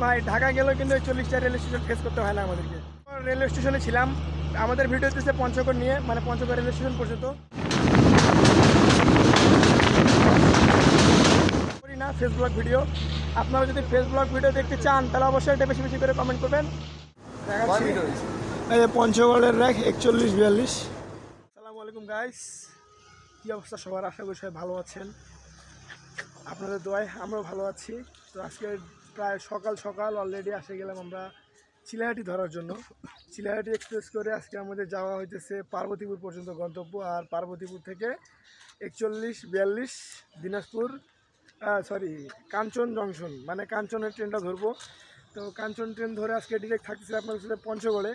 ভাই ঢাকা গেলেও কিন্তু 40টা রেল স্টেশন ফেস করতে হয় না আমাদেরকে। রেল স্টেশনে ছিলাম, আমাদের ভিডিও দিচ্ছে পঞ্চগড় নিয়ে, মানে পঞ্চগড় রেল স্টেশন পর্যন্ত করি না ফেস ব্লগ ভিডিও। আপনারা যদি ফেস ব্লগ ভিডিও দেখতে চান তাহলে অবশ্যই এটা বেশি বেশি করে কমেন্ট করবেন। এই যে পঞ্চগড়ের র্যাক 41-42। আসসালামু আলাইকুম গাইস, কী অবস্থা সবার? আশা করি সবাই ভালো আছেন, আপনাদের দোয়ায় আমরাও ভালো আছি। তো আজকে প্রায় সকাল সকাল অলরেডি আসে গেলাম আমরা চিলাহাটি ধরার জন্য। চিলাহাটি এক্সপ্রেস করে আজকে আমাদের যাওয়া হইতেছে পার্বতীপুর পর্যন্ত গন্তব্য, আর পার্বতীপুর থেকে 41-42 দিনাজপুর কাঞ্চন জংশন, মানে কাঞ্চনের ট্রেনটা ধরবো। তো কাঞ্চন ট্রেন ধরে আজকে ডিরেক্ট থাকতেছে আপনাদের সাথে পঞ্চগড়ে।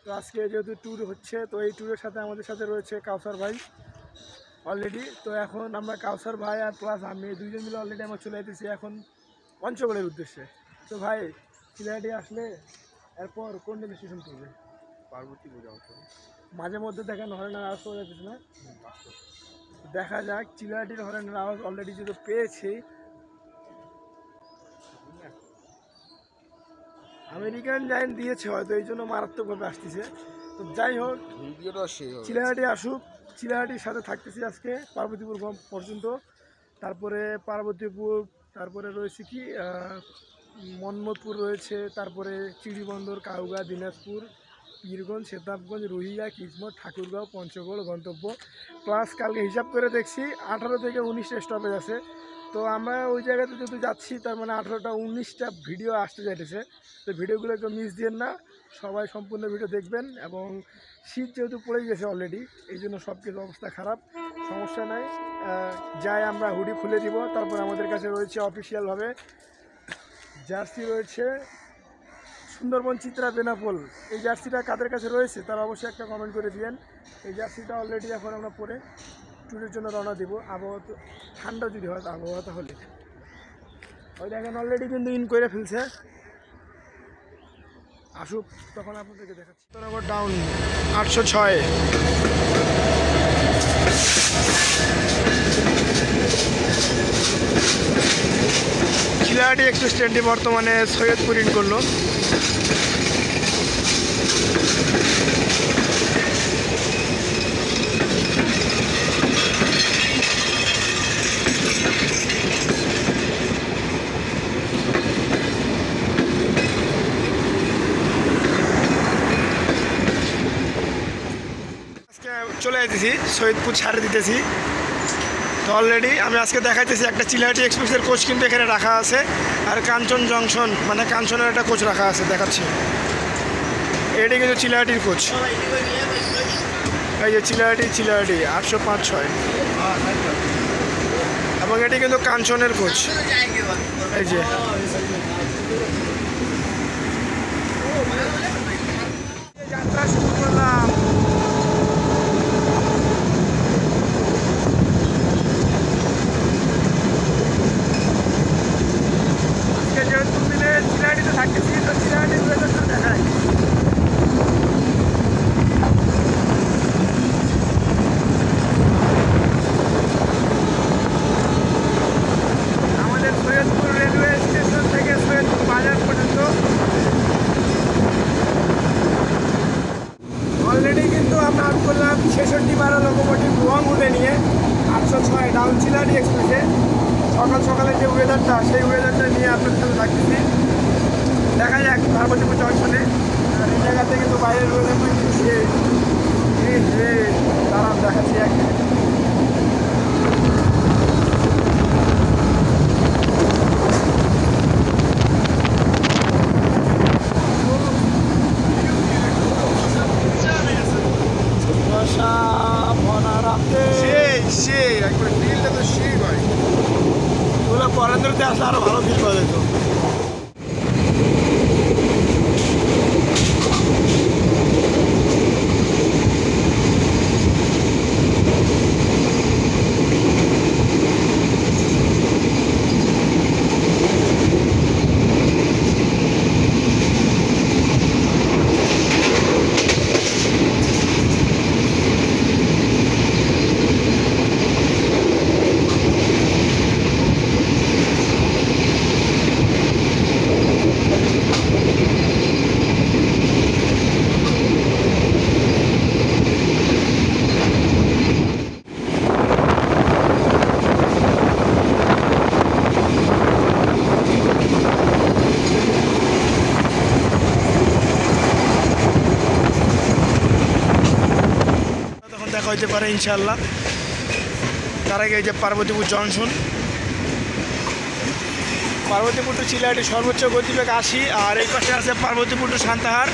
তো আজকে যেহেতু ট্যুর হচ্ছে, তো এই ট্যুরের সাথে আমাদের সাথে রয়েছে কাউসার ভাই অলরেডি। তো এখন আমরা কাউসার ভাই আর প্লাস আমি দুইজন মিলে অলরেডি আমরা চলে যেতেছি এখন পঞ্চগড়ের উদ্দেশ্যে। তো ভাই চিলাহাটি আসলে এরপর কোন রেল স্টেশন করবে? পার্বতীপুর যাওয়া হবে। মাঝে মধ্যে দেখেন হরেনের আওয়াজ পাওয়া যাচ্ছে না, দেখা যাক। চিলাহাটির হরেনের আওয়াজ অলরেডি যেহেতু পেয়েছি, আমেরিকান জায়েন্ট দিয়েছে হয়তো, এই জন্য মারাত্মকভাবে আসতেছে। তো যাই হোক, চিলাহাটি আসুক, চিলাহাটির সাথে থাকতেছি আজকে পার্বতীপুর পর্যন্ত। তারপরে পার্বতীপুর, তারপরে রয়েছে কি মন্মথপুর রয়েছে, তারপরে চিড়িবন্দর, কাউগা, দিনাজপুর, পীরগঞ্জ, সেতাবগঞ্জ, রুহিয়া, কিসমত, ঠাকুরগাঁও, পঞ্চগড় গন্তব্য। প্লাস কালকে হিসাব করে দেখছি 18 থেকে 19টা স্টপেজ আছে। তো আমরা ওই জায়গাতে যেহেতু যাচ্ছি, তার মানে 18টা-19টা ভিডিও আসতে যাইতেছে। তো ভিডিওগুলো একটু মিস দিয়েন না, সবাই সম্পূর্ণ ভিডিও দেখবেন। এবং শীত যেহেতু পড়ে গেছে অলরেডি, এই জন্য সব কিছু অবস্থা খারাপ, সমস্যা নাই। যাই আমরা হুডি খুলে দিব। তারপর আমাদের কাছে রয়েছে অফিসিয়ালভাবে জার্সি রয়েছে সুন্দরবন চিত্রা বেনাপোল। এই জার্সিটা কাদের কাছে রয়েছে তারা অবশ্যই একটা কমেন্ট করে দিবেন। এই জার্সিটা অলরেডি এখন আমরা পরে ট্যুরের জন্য রওনা দিব। আবহাওয়া তো ঠান্ডা যদি হয়, আবহাওয়া তাহলে ওই দেখেন অলরেডি কিন্তু ইন করে ফেলছে। আসুক তখন আপনাদেরকে দেখাচ্ছি। তোরাগড় ডাউন 806। চিলাহাটি এক্সপ্রেস ট্রেনটি বর্তমানে সৈয়দপুর ইন করলো। চলে যেতেছি সৈয়দপুর ছাড়ে দিতেছি। তো অলরেডি আমি আজকে দেখাইতেছি একটা চিলাহাটি এক্সপ্রেসের কোচ কিন্তু এখানে রাখা আছে, আর কাঞ্চন জংশন মানে কাঞ্চনের একটা কোচ রাখা আছে, দেখাচ্ছি। এটি কিন্তু চিলাহাটির কোচ, এই যে চিলাহাটি 805-6, এবং এটি কিন্তু কাঞ্চনের কোচ। এই যে যাত্রা শুরু করলাম। যেহেতু মিলে চিলাহাটিতে থাকতেছি, তো চিলাহাটির ওয়েদারটা দেখায়। আমাদের সৈয়দপুর রেলওয়ে স্টেশন থেকে সৈয়দপুর বাজার পর্যন্ত অলরেডি কিন্তু আমরা আপ করলাম 66-12 লোকোমোটিভ রুয়াংহুডে নিয়ে 806 ডাউন চিলাহাটি এক্সপ্রেসে। সকাল সকালে যে ওয়েদারটা, সেই ওয়েদারটা নিয়ে আপনাদের সাথে থাকতেছি। দেখা যাক পার্বতীপুর জংশনে। আর এই জায়গাতে কিন্তু বাইরের ওয়েদারটা কিন্তু দাঁড়ান দেখাচ্ছি এক মিনিট। একবার ফিলটা তো সেই ভাই, ওগুলো পরের দিনতে আসলে আরো ভালো ফিল পাওয়া যেত। দেখা হইতে পারে ইনশাআল্লাহ। তার আগে এই যে পার্বতীপুর জংশন, পার্বতীপুর টু চিলাহাটি সর্বোচ্চ গতিবেগ 80, আর এই পাশে আছে পার্বতীপুর টু সান্তাহার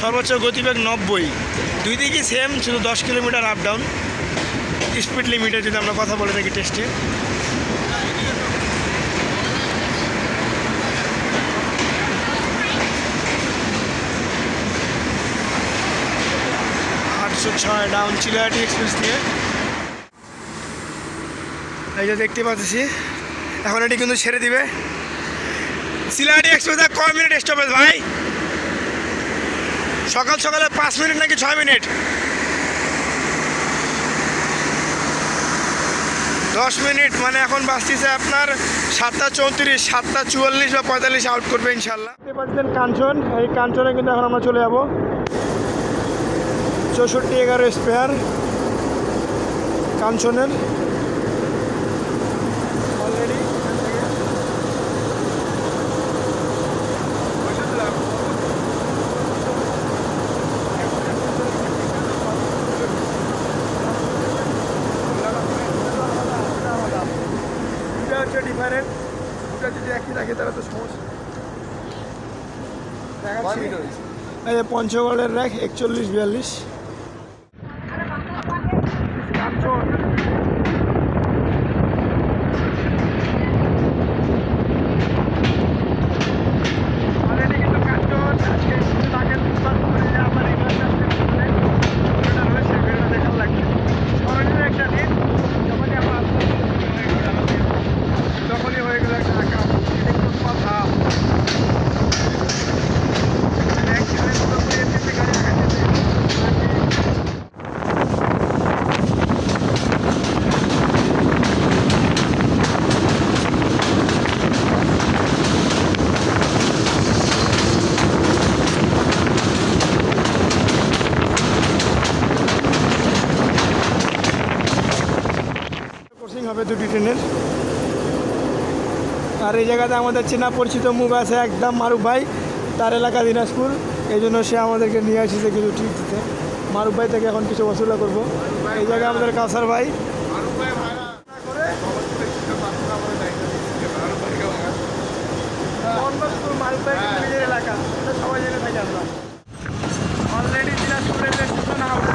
সর্বোচ্চ গতিবেগ 90। দুই দিকই সেম, শুধু 10 কিলোমিটার আপ ডাউন স্পিড লিমিটে যদি আমরা কথা বলে থাকি টেস্টে। ডাউন চিলাহাটি এক্সপ্রেস নিয়ে এই যে দেখতে পাচ্ছি এখন এটি কিন্তু ছেড়ে দিবে। চিলাহাটি এক্সপ্রেস কয় মিনিট স্টপেজ ভাই? সকাল সকালে 5 মিনিট নাকি 6 মিনিট? 10 মিনিট, মানে এখন বাঁচতেছে আপনার 7:34, 7:44 বা 45 আউট করবে ইনশাল্লাহ। দেখতে পাচ্ছেন কাঞ্চন, এই কাঞ্চনে কিন্তু এখন আমরা চলে যাবো। 64-11 স্পেয়ার কাঞ্চনের অলরেডি। দুটা হচ্ছে ডিফারেন্ট, দুটা যদি একই থাকে তাহলে তো সমস্যা। এই যে পঞ্চগড়ের র্যাক 41-42 কাঞ্চন। অলরেডি কিন্তু কাঞ্চন আজকে তাকে আমার রয়েছে ভিডিও দেখার লাগবে। স্মরণীয় একটা দিন, যখনই আমার তখনই হয়ে গেল একটা আঁকা কথা। হবে দুটি ট্রেনের। আর এই জায়গাতে আমাদের চেনা পরিচিত মুখ আছে একদম, মারুফ ভাই, তার এলাকা দিনাজপুর, এই জন্য সে আমাদেরকে নিয়ে আসছে কিছু ট্রিপ দিতে। মারুফ ভাই থেকে এখন কিছু বসুলা করবো। এই জায়গায় আমাদের কাউসার ভাই মারুফ ভাই নিজের এলাকা, সবাই জেনে থাকি আমরা। অলরেডি দিনাজপুরের স্টেশন আউট।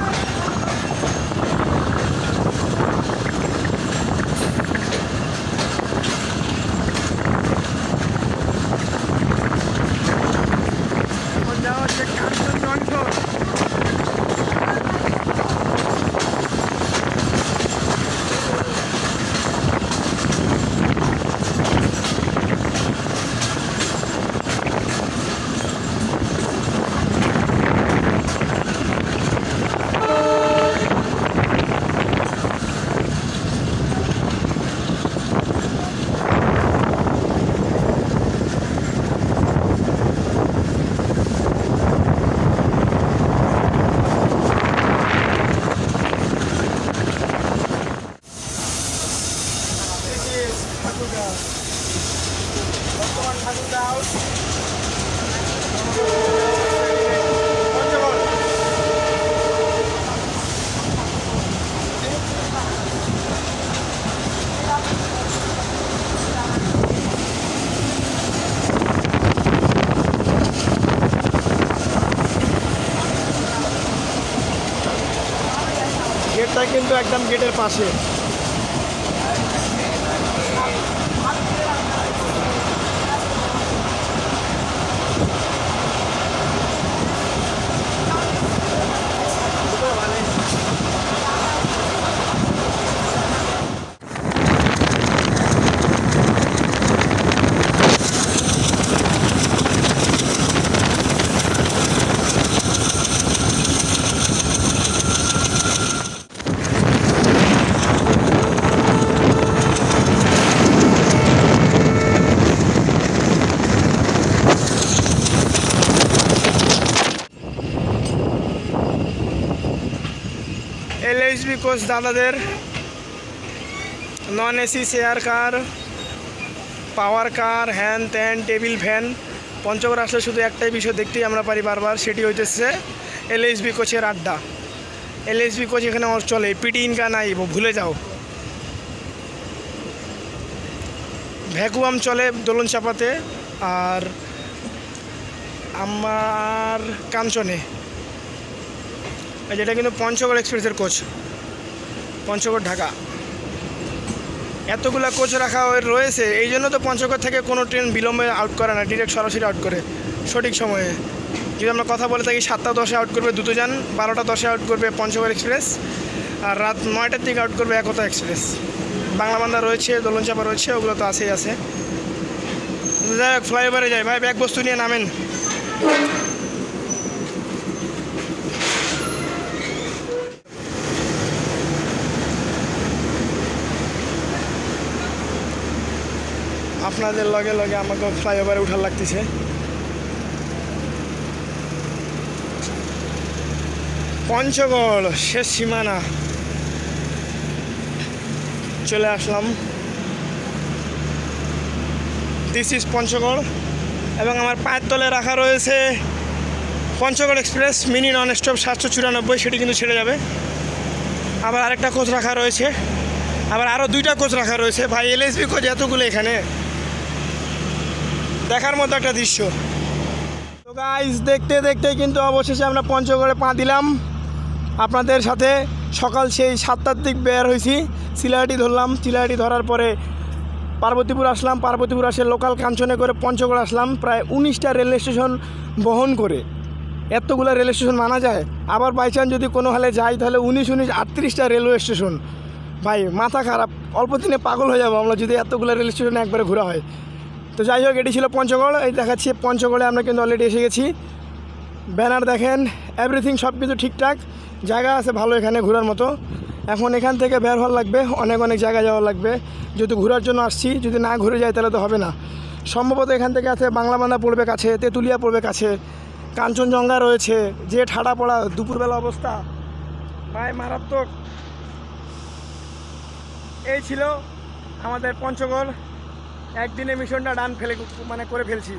গেটটা কিন্তু একদম গেটের পাশে। LHB কোচ দাদাদের নন এসি চেয়ার কার, পাওয়ার কার, হ্যান ত্যান, টেবিল ফ্যান। পঞ্চগড় আসলে শুধু একটাই বিষয় দেখতেই আমরা পারি বারবার, সেটি হইতেছে LHB কোচের আড্ডা। LSB কোচ এখানে চলে, পিটি ইনকা নাই, ভুলে যাও। ভ্যাকুয়াম চলে দোলন চাপাতে আর আমার কাঞ্চনে। যেটা কিন্তু পঞ্চগড় এক্সপ্রেসের কোচ, পঞ্চগড় ঢাকা। এতগুলা কোচ রাখা রয়েছে, এই জন্য তো পঞ্চগড় থেকে কোনো ট্রেন বিলম্বে আউট করে না, ডিরেক্ট সরাসরি আউট করে সঠিক সময়ে। যদি আমরা কথা বলে থাকি 7টা 10-এ আউট করবে দ্রুতযান, 12টা 10-এ আউট করবে পঞ্চগড় এক্সপ্রেস, আর রাত 9টার দিকে আউট করবে একতা এক্সপ্রেস। বাংলাবান্ধা রয়েছে, দোলনচাপা রয়েছে, ওগুলো তো আছেই আছে। যাই হোক, ফ্লাইওভারে যাই ভাই, ব্যাগ বস্তু নিয়ে নামেন। আপনাদের লগে লগে আমাকে ফ্লাইওভারে উঠার লাগতেছে। পঞ্চগড় শেষ সীমানা চলে আসলাম। দিস ইজ পঞ্চগড় এবং আমার পায়ের তলে রাখা রয়েছে Panchagarh express mini non stop 794, সেটি কিন্তু ছেড়ে যাবে। আবার আরেকটা কোচ রাখা রয়েছে, আবার আরও 2টা কোচ রাখা রয়েছে। ভাই LSB কোচ এতগুলো এখানে, দেখার মতো একটা দৃশ্য। তো গাইস, দেখতে দেখতে কিন্তু অবশেষে আমরা পঞ্চগড়ে পা দিলাম। আপনাদের সাথে সকাল সেই 7টার দিক বের হয়েছি, চিলাহাটি ধরলাম, চিলাহাটি ধরার পরে পার্বতীপুর আসলাম, পার্বতীপুর আসে লোকাল কাঞ্চনে করে পঞ্চগড় আসলাম। প্রায় 19টা রেল স্টেশন বহন করে, এতগুলো রেল স্টেশন মানা যায়? আবার বাই চান্স যদি কোনো হলে যাই তাহলে 19 38টা রেলওয়ে স্টেশন। ভাই মাথা খারাপ, অল্প দিনে পাগল হয়ে যাবো আমরা যদি এতগুলো রেল স্টেশনে একবারে ঘোরা হয়। তো যাই হোক, এটি ছিল পঞ্চগড়। এই দেখাচ্ছি পঞ্চগড়ে আমরা কিন্তু অলরেডি এসে গেছি। ব্যানার দেখেন, এভরিথিং সব কিছু ঠিকঠাক, জায়গা আছে ভালো এখানে ঘোরার মতো। এখন এখান থেকে বের হওয়ার লাগবে, অনেক অনেক জায়গায় যাওয়া লাগবে। যেহেতু ঘোরার জন্য আসছি, যদি না ঘুরে যাই তাহলে তো হবে না। সম্ভবত এখান থেকে আছে বাংলাবান্ধা পড়বে কাছে, তেঁতুলিয়া পড়বে কাছে, কাঞ্চনজঙ্ঘা রয়েছে, যে ঠাডা পড়া দুপুরবেলা অবস্থা ভাই মারাত্মক। এই ছিল আমাদের পঞ্চগড়, একদিনে মিশনটা ডান করে ফেলছি।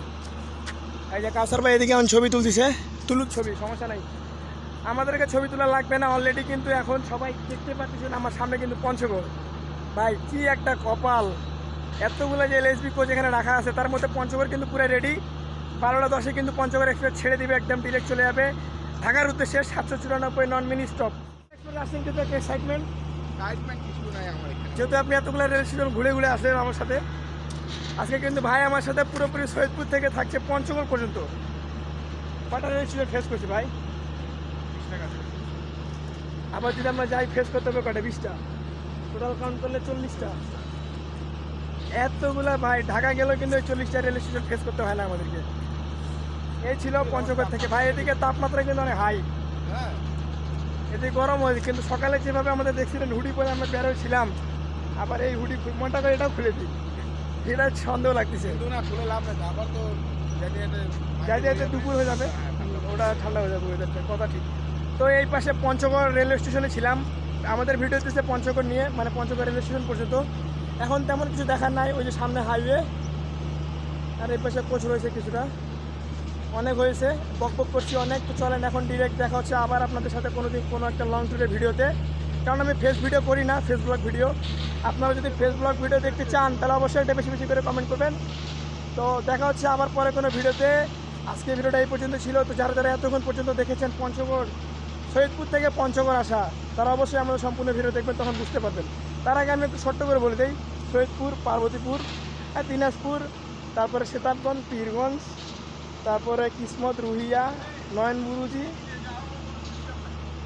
এই যে কাউসার ভাই এদিকে এখন ছবি তুলতেছে, তুলুক ছবি, সমস্যা নাই, আমাদেরকে ছবি তোলা লাগবে না অলরেডি। কিন্তু এখন সবাই দেখতে পাচ্ছেন আমার সামনে কিন্তু পঞ্চগড়। ভাই কি একটা কপাল, এতগুলো যে LSB কোচ এখানে রাখা আছে, তার মধ্যে পঞ্চগড় কিন্তু পুরো রেডি। 12টা 10-এ কিন্তু পঞ্চগড় এক্সপ্রেস ছেড়ে দিবে, একদম ডিরেক্ট চলে যাবে ঢাকার উদ্দেশ্যে 794 নন মিনি স্টপ। আসছেন কিন্তু একটা এক্সাইটমেন্ট, কিছু নাই আমার এখানে। যেহেতু আপনি এতগুলো রেল স্টেশন ঘুরে ঘুরে আসলেন আমার সাথে। আজকে কিন্তু ভাই আমার সাথে পুরোপুরি সৈয়দপুর থেকে থাকছে পঞ্চগড় পর্যন্ত। কটা রেল স্টেশন ফেস করছি ভাই? 20 টাকা। আবার যদি আমরা যাই ফেস করতে হবে কটা? 20টা, টোটাল কাউন্ট করলে 40টা। এতগুলা ভাই, ঢাকা গেলেও কিন্তু 40টা রেল স্টেশন ফেস করতে হয় না আমাদেরকে। এই ছিল পঞ্চগড় থেকে। ভাই এদিকে তাপমাত্রা কিন্তু অনেক হাই, হ্যাঁ এদিকে গরম হয়েছে। কিন্তু সকালে যেভাবে আমাদের দেখছিলেন হুডি পরে আমরা বেরোছিলাম, আবার এই হুডি মনটা করে এটাও খুলে দিই, এটা সন্দেহ লাগতেছে। কিন্তু না খুলে লাভ নেই, আবার তো যাই যাইতে দুপুর হয়ে যাবে, ওটা ঠান্ডা হয়ে যাবে ওয়েদারটা, কথা ঠিক। তো এই পাশে পঞ্চগড় রেলওয়ে স্টেশনে ছিলাম, আমাদের ভিডিও দিচ্ছে পঞ্চগড় নিয়ে, মানে পঞ্চগড় রেলওয়ে স্টেশন পর্যন্ত। এখন তেমন কিছু দেখার নাই, ওই যে সামনে হাইওয়ে, আর এই পাশে কোচ রয়েছে কিছুটা। অনেক হয়েছে, বক করছি অনেক। তো চলেন এখন ডিরেক্ট দেখা হচ্ছে আবার আপনাদের সাথে কোনো একটা লং ট্যুরের ভিডিওতে। কারণ আমি ফেস ভিডিও করি না, ফেস ব্লগ ভিডিও। আপনারা যদি ফেস ব্লগ ভিডিও দেখতে চান তাহলে অবশ্যই এটা বেশি বেশি করে কমেন্ট করবেন। তো দেখা হচ্ছে আবার পরে কোনো ভিডিওতে। আজকে ভিডিওটা এই পর্যন্ত ছিল। তো যারা যারা এতক্ষণ পর্যন্ত দেখেছেন পঞ্চগড়, সৈয়দপুর থেকে পঞ্চগড় আসা, তারা অবশ্যই আমাদের সম্পূর্ণ ভিডিও দেখবেন, তখন বুঝতে পারবেন। তার আগে আমি একটু ছোট্ট করে বলে দিই, সৈয়দপুর, পার্বতীপুর, দিনাজপুর, তারপরে সেতাবগঞ্জ, পীরগঞ্জ, তারপরে কিসমত, রুহিয়া, নয়নবুরুজি,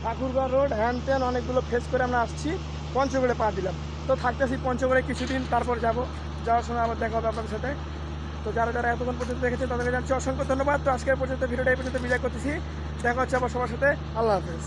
ঠাকুরগাঁও রোড, হ্যান ত্যান অনেকগুলো ফেস করে আমরা আসছি, পঞ্চগড়ে পা দিলাম। তো থাকতেছি পঞ্চগড়ে কিছুদিন, তারপর যাওয়ার সময় আবার দেখা হবে আপনাদের সাথে। তো যারা যারা এতক্ষণ পর্যন্ত দেখেছে তাদেরকে জানছি অসংখ্য ধন্যবাদ। তো আজকের পর্যন্ত ভিডিওটা এই পর্যন্ত বিদায় করতেছি, দেখা হচ্ছে আবার সবার সাথে। আল্লাহ হাফেজ।